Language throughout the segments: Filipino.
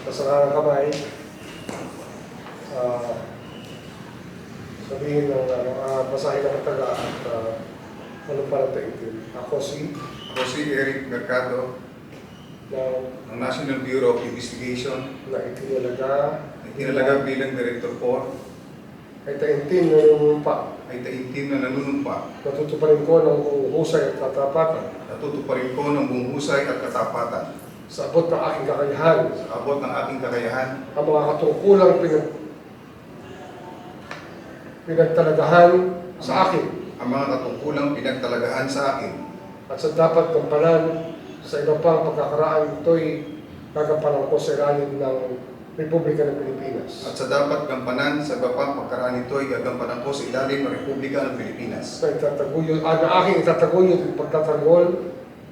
Pasangan ng kamay. Sabihin ng basahin ng kataga at ano para taitin. Ako si Eric Mercado ng ng National Bureau of Investigation na itinalaga bilang Director 4 ay taintin na lumumpa. ay taimtim na nanunumpa. Natutuparin ko ng buong husay at katapatan Natutuparin ko ng buong husay at katapatan sa abot ng aking kakayahan sa abot ng aking kakayahan ang mga katungkulang pinagtalagahan sa akin ang mga katungkulang pinagtalagahan sa akin at sa dapat gampanan sa iba pang pagkakaraan ito'y gagampanan ko sa ilalim ng Republika ng Pilipinas. at sa dapat gampanan sa iba pang pagkaraan ito ay gagampanan ko sa ilalim ng Republika ng Pilipinas Na aking itataguyod at pagtatanggol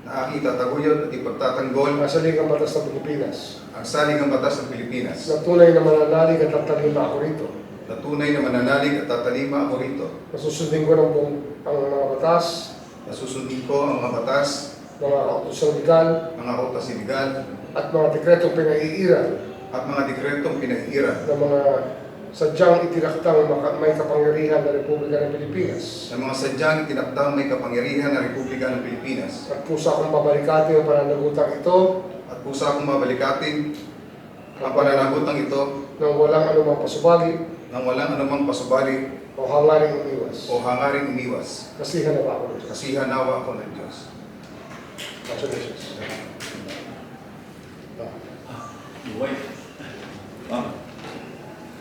na aking itataguyod at ipagtatanggol ang saligang batas ng Pilipinas. ang saligang batas ng Pilipinas Na tunay na mananalig at tatalima ako rito. na tunay na mananalig at tatalima ako rito. Nasusundin ko ng ang mga batas, Nasusundin ko ang mga batas, mga kautosang legal, mga kautas iligal at mga dekretong pinaiiran at mga dekretong pinag-iiran ng mga sadyang itinaktang may kapangyarihan ng Republika ng Pilipinas. ng mga sadyang itinakdang may kapangyarihan ng Republika ng Pilipinas. At pusa akong babalikatin ang pananagutang ito At pusa akong mabalikatin ang pananagutang ito nang walang anumang pasubali nang walang anumang pasubali o hangaring umiwas. o hangaring umiwas. Kasihan na ba ako nito? Kasihan nawa ako ng Diyos. Congratulations. Wait.